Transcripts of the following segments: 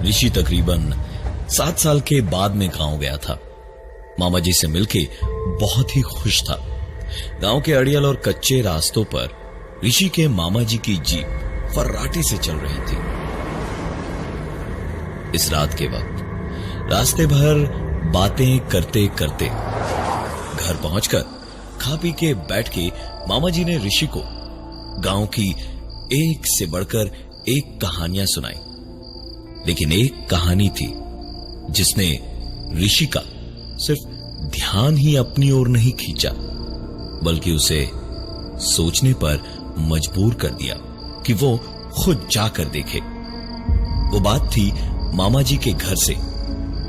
ऋषि तकरीबन 7 साल के बाद में गांव गया था। मामा जी से मिलके बहुत ही खुश था। गांव के अड़ियल और कच्चे रास्तों पर ऋषि के मामा जी की जीप फर्राटे से चल रही थी। इस रात के वक्त रास्ते भर बातें करते करते घर पहुंचकर खा पी के बैठ के मामा जी ने ऋषि को गांव की एक से बढ़कर एक कहानियां सुनाई। लेकिन एक कहानी थी जिसने ऋषि का सिर्फ ध्यान ही अपनी ओर नहीं खींचा, बल्कि उसे सोचने पर मजबूर कर दिया कि वो खुद जाकर देखे। वो बात थी मामा जी के घर से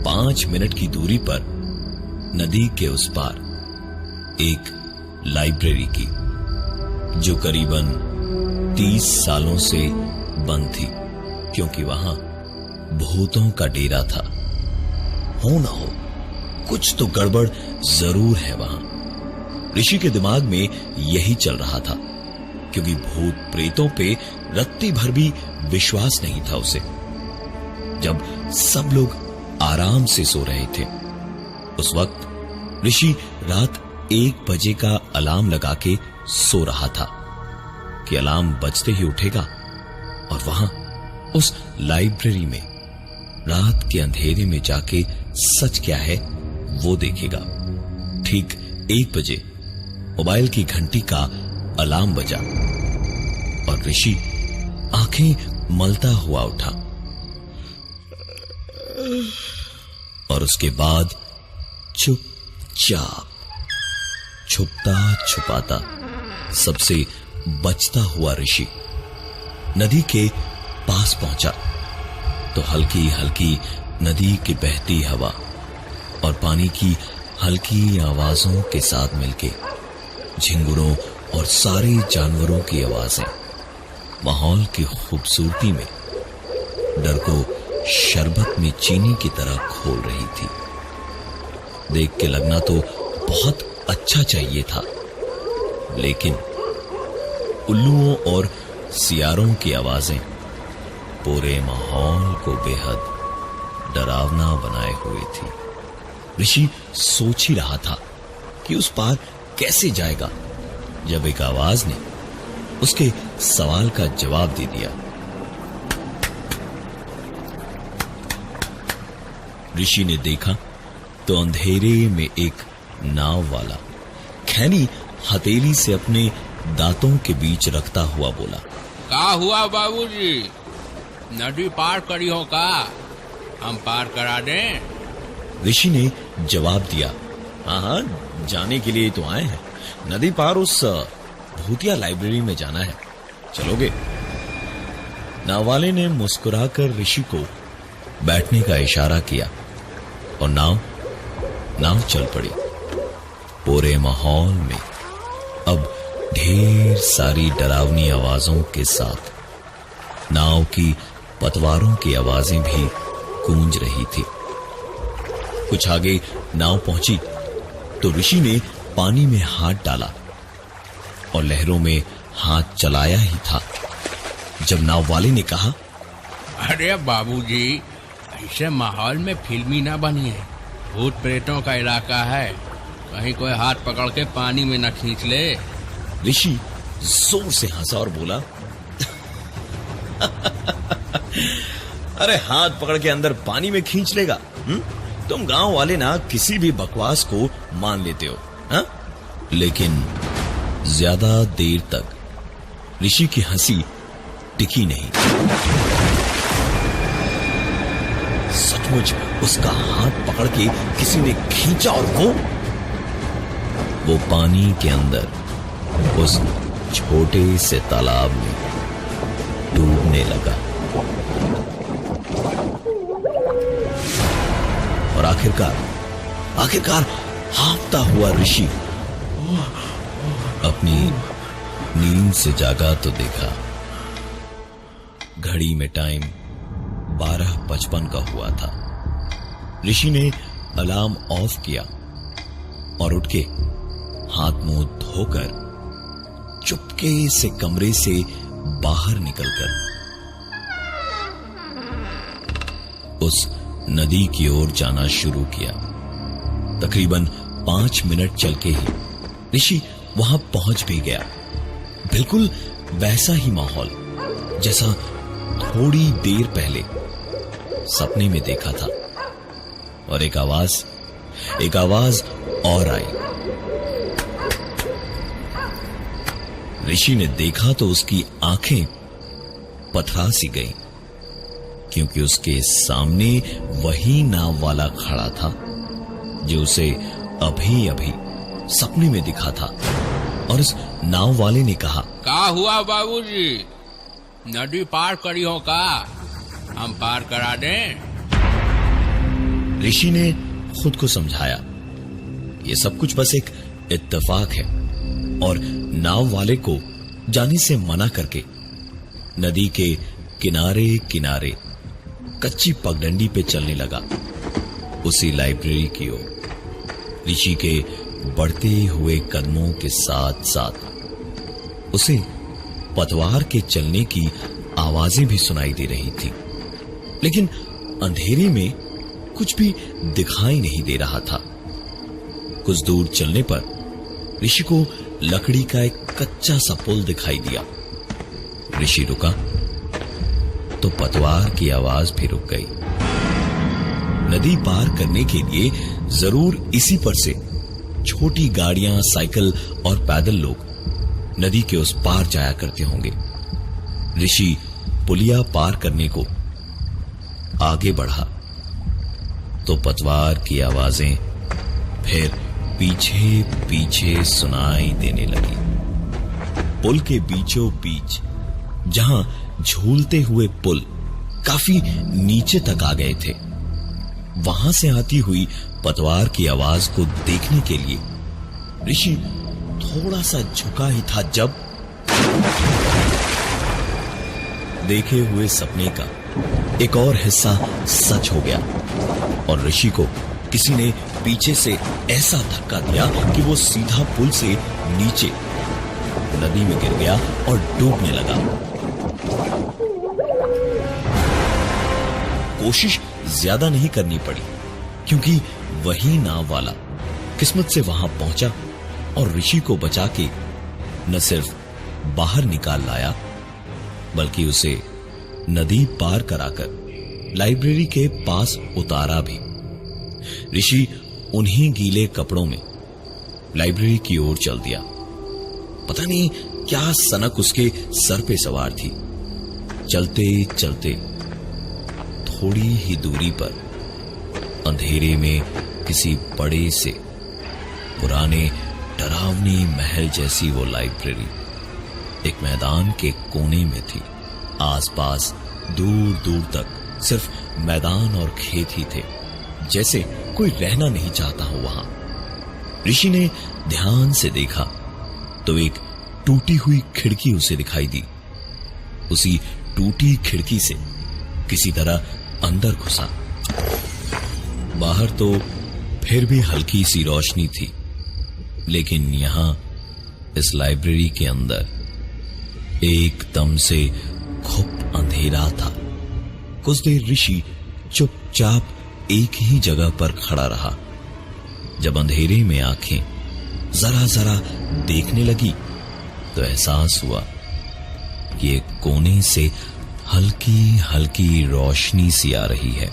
5 मिनट की दूरी पर नदी के उस पार एक लाइब्रेरी की, जो करीबन 30 सालों से बंद थी, क्योंकि वहां भूतों का डेरा था। हो ना हो, कुछ तो गड़बड़ जरूर है वहां। ऋषि के दिमाग में यही चल रहा था, क्योंकि भूत प्रेतों पे रत्ती भर भी विश्वास नहीं था उसे। जब सब लोग आराम से सो रहे थे, उस वक्त ऋषि रात 1 बजे का अलार्म लगा के सो रहा था कि अलार्म बजते ही उठेगा और वहां उस लाइब्रेरी में रात के अंधेरे में जाके सच क्या है वो देखेगा। ठीक 1 बजे मोबाइल की घंटी का अलार्म बजा और ऋषि आंखें मलता हुआ उठा और उसके बाद चुपचाप छुपता छुपाता सबसे बचता हुआ ऋषि नदी के पास पहुंचा तो हल्की हल्की नदी की बहती हवा और पानी की हल्की आवाजों के साथ मिलके झिंगुरों और सारे जानवरों की आवाजें माहौल की खूबसूरती में डर को शरबत में चीनी की तरह खोल रही थी। देख के लगना तो बहुत अच्छा चाहिए था, लेकिन उल्लुओं और सियारों की आवाजें पूरे माहौल को बेहद डरावना बनाए हुए थी। ऋषि सोच ही रहा था कि उस पार कैसे जाएगा, जब एक आवाज ने उसके सवाल का जवाब दे दिया। ऋषि ने देखा तो अंधेरे में एक नाव वाला खैनी हथेली से अपने दांतों के बीच रखता हुआ बोला, का हुआ बाबूजी, नदी पार करी हो का? हम पार करा दें? ऋषि ने जवाब दिया, हाँ, जाने के लिए तो आए हैं। नदी पार उस भूतिया लाइब्रेरी में जाना है, चलोगे? नाव वाले ने मुस्कुराकर ऋषि को बैठने का इशारा किया और नाव चल पड़ी। पूरे माहौल में अब ढेर सारी डरावनी आवाजों के साथ नाव की पतवारों की आवाजें भी गूंज रही थी। कुछ आगे नाव पहुंची तो ऋषि ने पानी में हाथ डाला और लहरों में हाथ चलाया ही था जब नाव वाले ने कहा, अरे बाबूजी, ऐसे माहौल में फिल्मी ना बनिए। भूत प्रेतों का इलाका है, कहीं कोई हाथ पकड़ के पानी में न खींच ले। ऋषि जोर से हंसा और बोला, अरे हाथ पकड़ के अंदर पानी में खींच लेगा? तुम गांव वाले ना किसी भी बकवास को मान लेते हो, हा? लेकिन ज्यादा देर तक ऋषि की हंसी टिकी नहीं। सचमुच उसका हाथ पकड़ के किसी ने खींचा और वो पानी के अंदर उस छोटे से तालाब में डूबने लगा। और आखिरकार हांफता हुआ ऋषि अपनी नींद से जागा तो देखा घड़ी में टाइम 12:55 का हुआ था। ऋषि ने अलार्म ऑफ किया और उठ के हाथ मुंह धोकर चुपके से कमरे से बाहर निकलकर उस नदी की ओर जाना शुरू किया। तकरीबन 5 मिनट चल के ही ऋषि वहां पहुंच भी गया। बिल्कुल वैसा ही माहौल जैसा थोड़ी देर पहले सपने में देखा था। और एक आवाज और आई। ऋषि ने देखा तो उसकी आंखें पथरा सी गईं, क्योंकि उसके सामने वही नाव वाला खड़ा था जो उसे अभी अभी सपने में दिखा था। और उस नाव वाले ने कहा, का हुआ बाबूजी, नदी पार करी हो का? हम पार करा दें? ऋषि ने खुद को समझाया, ये सब कुछ बस एक इत्तेफाक है, और नाव वाले को जाने से मना करके नदी के किनारे किनारे कच्ची पगडंडी पे चलने लगा, उसी लाइब्रेरी की ओर। ऋषि के बढ़ते हुए कदमों के साथ साथ उसे पतवार के चलने की आवाजें भी सुनाई दे रही थी, लेकिन अंधेरे में कुछ भी दिखाई नहीं दे रहा था। कुछ दूर चलने पर ऋषि को लकड़ी का एक कच्चा सा पुल दिखाई दिया। ऋषि रुका तो पतवार की आवाज भी रुक गई। नदी पार करने के लिए जरूर इसी पर से छोटी गाड़ियां, साइकिल और पैदल लोग नदी के उस पार जाया करते होंगे। ऋषि पुलिया पार करने को आगे बढ़ा तो पतवार की आवाजें फिर पीछे पीछे सुनाई देने लगी। पुल के बीचों बीच जहां झूलते हुए पुल काफी नीचे तक आ गए थे, वहां से आती हुई पतवार की आवाज को देखने के लिए ऋषि थोड़ा सा झुका ही था जब देखे हुए सपने का एक और हिस्सा सच हो गया और ऋषि को किसी ने पीछे से ऐसा धक्का दिया कि वो सीधा पुल से नीचे नदी में गिर गया और डूबने लगा। कोशिश ज्यादा नहीं करनी पड़ी, क्योंकि वही नाव वाला किस्मत से वहां पहुंचा और ऋषि को बचा के न सिर्फ बाहर निकाल लाया, बल्कि उसे नदी पार कराकर लाइब्रेरी के पास उतारा भी। ऋषि उन्हीं गीले कपड़ों में लाइब्रेरी की ओर चल दिया। पता नहीं क्या सनक उसके सर पे सवार थी। चलते चलते थोड़ी ही दूरी पर अंधेरे में किसी बड़े से पुराने डरावनी महल जैसी वो लाइब्रेरी एक मैदान के कोने में थी। आसपास दूर दूर तक सिर्फ मैदान और खेत ही थे, जैसे कोई रहना नहीं चाहता हो वहां। ऋषि ने ध्यान से देखा तो एक टूटी हुई खिड़की उसे दिखाई दी। उसी टूटी खिड़की से किसी तरह अंदर घुसा। बाहर तो फिर भी हल्की सी रोशनी थी, लेकिन यहां इस लाइब्रेरी के अंदर एकदम से घुप अंधेरा था। कुछ देर ऋषि चुपचाप एक ही जगह पर खड़ा रहा। जब अंधेरे में आंखें जरा जरा देखने लगी तो एहसास हुआ कि एक कोने से हल्की हल्की रोशनी सी आ रही है।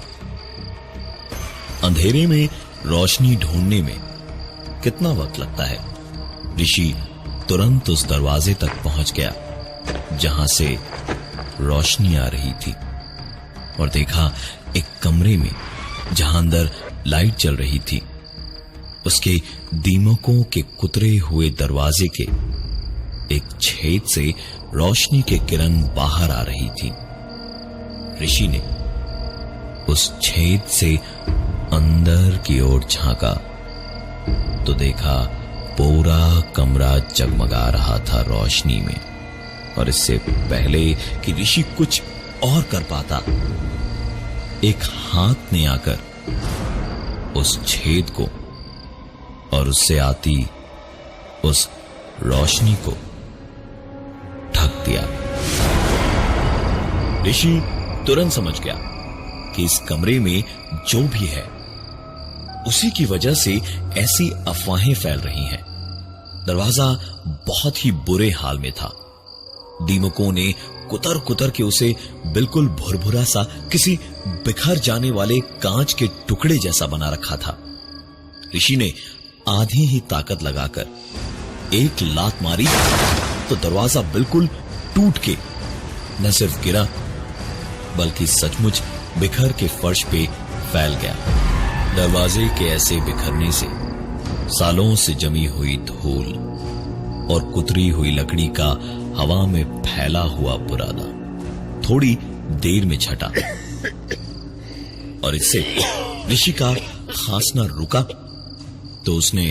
अंधेरे में रोशनी ढूंढने में कितना वक्त लगता है। ऋषि तुरंत उस दरवाजे तक पहुंच गया जहां से रोशनी आ रही थी और देखा एक कमरे में जहां अंदर लाइट जल रही थी, उसके दीमकों के कुतरे हुए दरवाजे के एक छेद से रोशनी के किरण बाहर आ रही थी। ऋषि ने उस छेद से अंदर की ओर झांका तो देखा पूरा कमरा जगमगा रहा था रोशनी में। और इससे पहले कि ऋषि कुछ और कर पाता, एक हाथ ने आकर उस छेद को और उससे आती उस रोशनी को ढक दिया। ऋषि तुरंत समझ गया कि इस कमरे में जो भी है उसी की वजह से ऐसी अफवाहें फैल रही हैं। दरवाजा बहुत ही बुरे हाल में था। दीमकों ने कुतर कुतर के उसे बिल्कुल भुरभुरा सा किसी बिखर जाने वाले कांच के टुकड़े जैसा बना रखा था। ऋषि ने आधी ही ताकत लगाकर एक लात मारी तो दरवाजा बिल्कुल टूट के न सिर्फ गिरा बल्कि सचमुच बिखर के फर्श पे फैल गया। दरवाजे के ऐसे बिखरने से सालों से जमी हुई धूल और कुतरी हुई लकड़ी का हवा में फैला हुआ बुरादा थोड़ी देर में छटा और इससे ऋषि का खांसना रुका तो उसने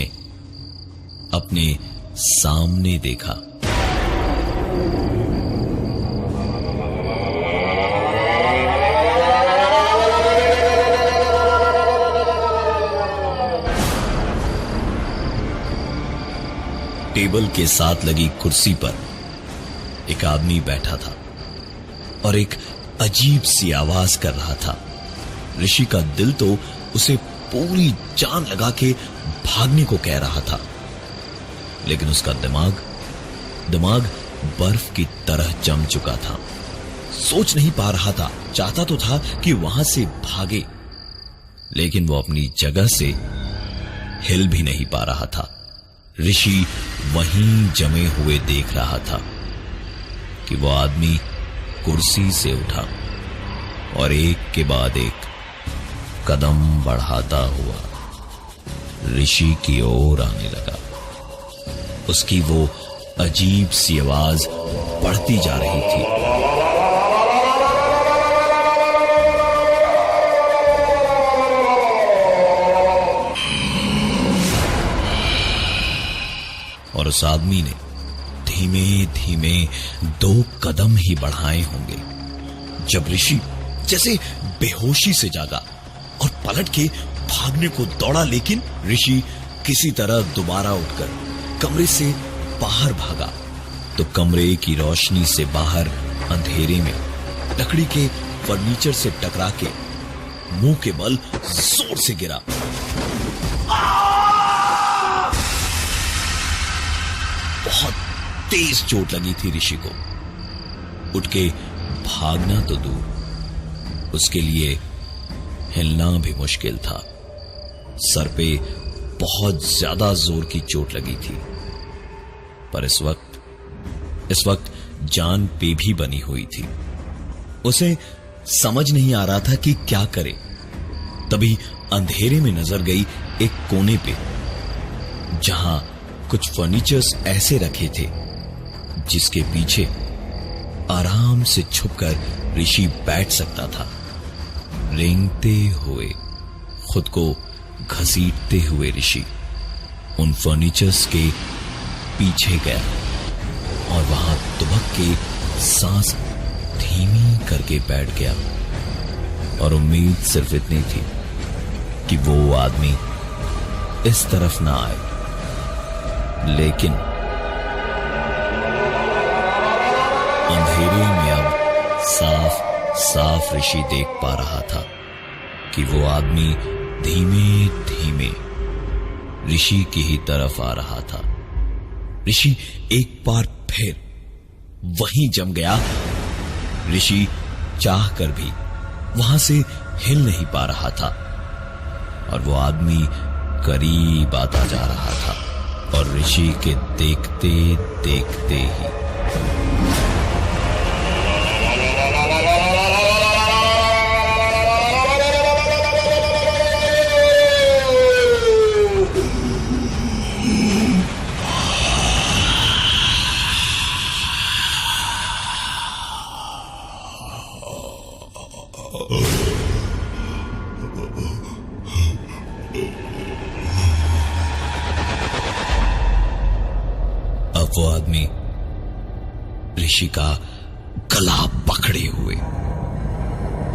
अपने सामने देखा। टेबल के साथ लगी कुर्सी पर एक आदमी बैठा था और एक अजीब सी आवाज कर रहा था। ऋषि का दिल तो उसे पूरी जान लगा के भागने को कह रहा था, लेकिन उसका दिमाग बर्फ की तरह जम चुका था। सोच नहीं पा रहा था। चाहता तो था कि वहां से भागे, लेकिन वो अपनी जगह से हिल भी नहीं पा रहा था। ऋषि वहीं जमे हुए देख रहा था कि वो आदमी कुर्सी से उठा और एक के बाद एक कदम बढ़ाता हुआ ऋषि की ओर आने लगा। उसकी वो अजीब सी आवाज बढ़ती जा रही थी। और उस आदमी ने धीमे धीमे 2 कदम ही बढ़ाए होंगे जब ऋषि जैसे बेहोशी से जागा और पलट के भागने को दौड़ा, लेकिन ऋषि किसी तरह दोबारा उठकर कमरे से बाहर भागा तो कमरे की रोशनी से बाहर अंधेरे में लकड़ी के फर्नीचर से टकरा के मुंह के बल जोर से गिरा। बहुत तेज चोट लगी थी ऋषि को। उठ के भागना तो दूर, उसके लिए हिलना भी मुश्किल था। सर पे बहुत ज्यादा जोर की चोट लगी थी, पर इस वक्त जान पे भी बनी हुई थी। उसे समझ नहीं आ रहा था कि क्या करे। तभी अंधेरे में नजर गई एक कोने पे, जहां कुछ फर्नीचर्स ऐसे रखे थे जिसके पीछे आराम से छुपकर ऋषि बैठ सकता था। रेंगते हुए, खुद को घसीटते हुए ऋषि उन फर्नीचर्स के पीछे गया और वहां दुबक के सांस धीमी करके बैठ गया। और उम्मीद सिर्फ इतनी थी कि वो आदमी इस तरफ ना आए, लेकिन अंधेरे में अब साफ साफ ऋषि देख पा रहा था कि वो आदमी धीमे धीमे ऋषि की ही तरफ आ रहा था। ऋषि एक बार फिर वहीं जम गया। ऋषि चाहकर भी वहां से हिल नहीं पा रहा था और वो आदमी करीब आता जा रहा था और ऋषि के देखते देखते ही वो आदमी ऋषि का गला पकड़े हुए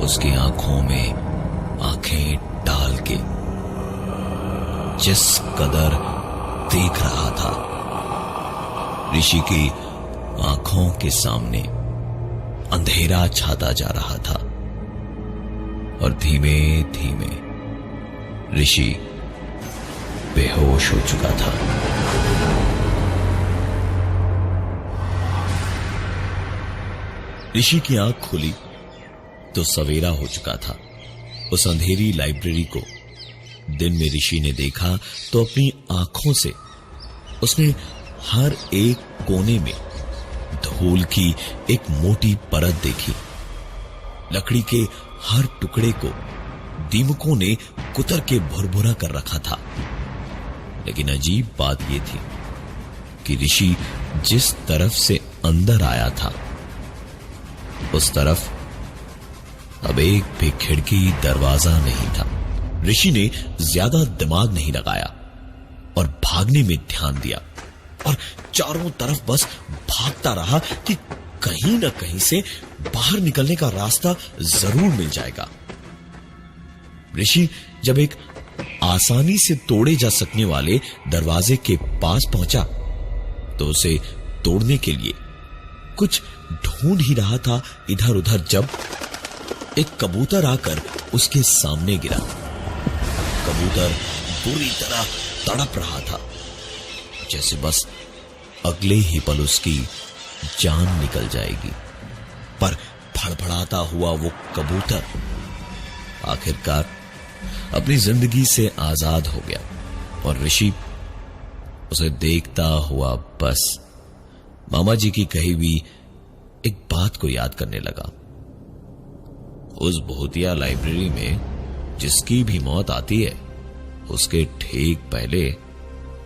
उसकी आंखों में आंखें डाल के जिस कदर देख रहा था, ऋषि की आंखों के सामने अंधेरा छाता जा रहा था। और धीमे धीमे ऋषि बेहोश हो चुका था। ऋषि की आंख खुली तो सवेरा हो चुका था। उस अंधेरी लाइब्रेरी को दिन में ऋषि ने देखा तो अपनी आंखों से उसने हर एक कोने में धूल की एक मोटी परत देखी। लकड़ी के हर टुकड़े को दीमकों ने कुतर के भुरभुरा कर रखा था। लेकिन अजीब बात यह थी कि ऋषि जिस तरफ से अंदर आया था उस तरफ अब एक भी खिड़की दरवाजा नहीं था। ऋषि ने ज्यादा दिमाग नहीं लगाया और भागने में ध्यान दिया और चारों तरफ बस भागता रहा कि कहीं न कहीं से बाहर निकलने का रास्ता जरूर मिल जाएगा। ऋषि जब एक आसानी से तोड़े जा सकने वाले दरवाजे के पास पहुंचा तो उसे तोड़ने के लिए कुछ ढूंढ ही रहा था। इधर उधर जब एक कबूतर आकर उसके सामने गिरा। कबूतर बुरी तरह तड़प रहा था, जैसे बस अगले ही पल उसकी जान निकल जाएगी। पर फड़फड़ाता हुआ वो कबूतर आखिरकार अपनी जिंदगी से आजाद हो गया और ऋषि उसे देखता हुआ बस मामा जी की कही हुई एक बात को याद करने लगा। उस भूतिया लाइब्रेरी में जिसकी भी मौत आती है उसके ठीक पहले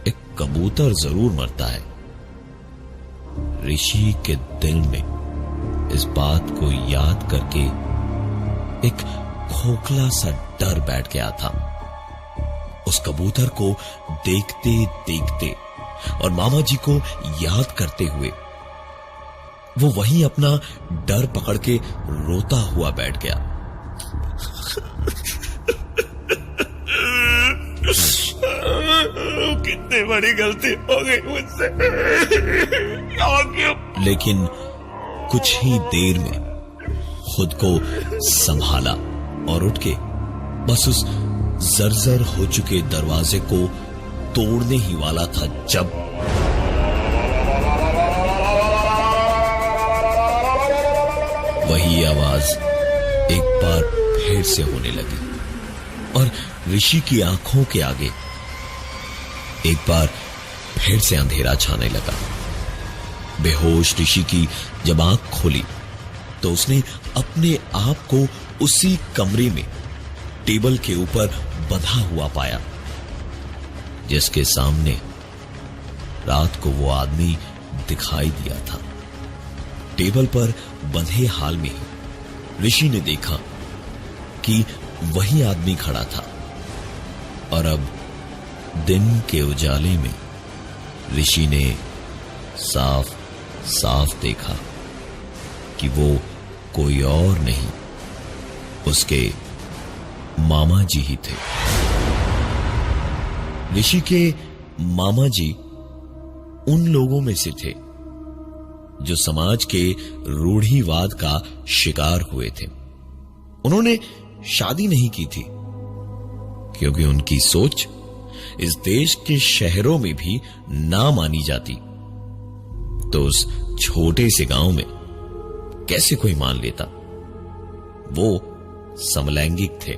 एक कबूतर जरूर मरता है। ऋषि के दिल में इस बात को याद करके एक खोखला सा डर बैठ गया था। उस कबूतर को देखते देखते और मामा जी को याद करते हुए वो वहीं अपना डर पकड़ के रोता हुआ बैठ गया। कितनी बड़ी गलती हो गई मुझसे। लेकिन कुछ ही देर में खुद को संभाला और उठ के बस उस जर्जर हो चुके दरवाजे को तोड़ने ही वाला था जब वही आवाज एक बार फिर से होने लगी और ऋषि की आंखों के आगे एक बार फिर से अंधेरा छाने लगा। बेहोश ऋषि की जब आंख खोली तो उसने अपने आप को उसी कमरे में टेबल के ऊपर बंधा हुआ पाया जिसके सामने रात को वो आदमी दिखाई दिया था। टेबल पर बंधे हाल में ही ऋषि ने देखा कि वही आदमी खड़ा था और अब दिन के उजाले में ऋषि ने साफ साफ देखा कि वो कोई और नहीं उसके मामा जी ही थे। ऋषि के मामा जी उन लोगों में से थे जो समाज के रूढ़िवाद का शिकार हुए थे। उन्होंने शादी नहीं की थी क्योंकि उनकी सोच इस देश के शहरों में भी ना मानी जाती, तो उस छोटे से गांव में कैसे कोई मान लेता। वो समलैंगिक थे।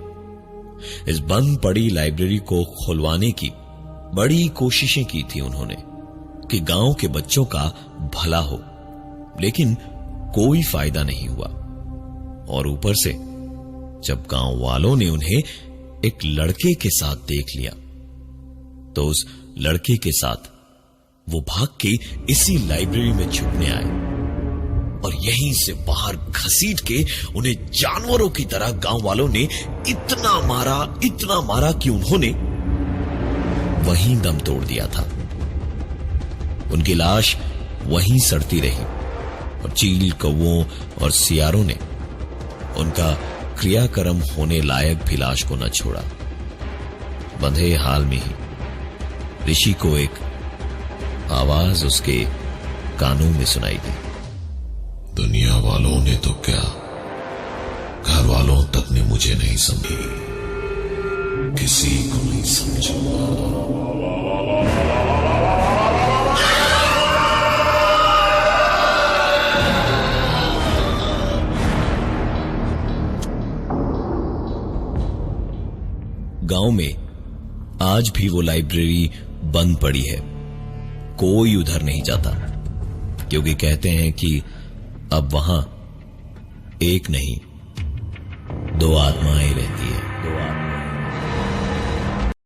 इस बंद पड़ी लाइब्रेरी को खुलवाने की बड़ी कोशिशें की थी उन्होंने कि गांव के बच्चों का भला हो, लेकिन कोई फायदा नहीं हुआ। और ऊपर से जब गांव वालों ने उन्हें एक लड़के के साथ देख लिया तो उस लड़के के साथ वो भाग के इसी लाइब्रेरी में छुपने आए और यहीं से बाहर घसीट के उन्हें जानवरों की तरह गांव वालों ने इतना मारा कि उन्होंने वहीं दम तोड़ दिया था। उनकी लाश वहीं सड़ती रही और चील, कौवों और सियारों ने उनका क्रियाक्रम होने लायक भी लाश को न छोड़ा। बंधे हाल में ही ऋषि को एक आवाज उसके कानों में सुनाई दी। दुनिया वालों ने तो क्या घर वालों तक ने मुझे नहीं समझी, किसी को नहीं समझूंगा। गांव में आज भी वो लाइब्रेरी बंद पड़ी है। कोई उधर नहीं जाता, क्योंकि कहते हैं कि अब वहां एक नहीं 2 आत्माएं रहती है।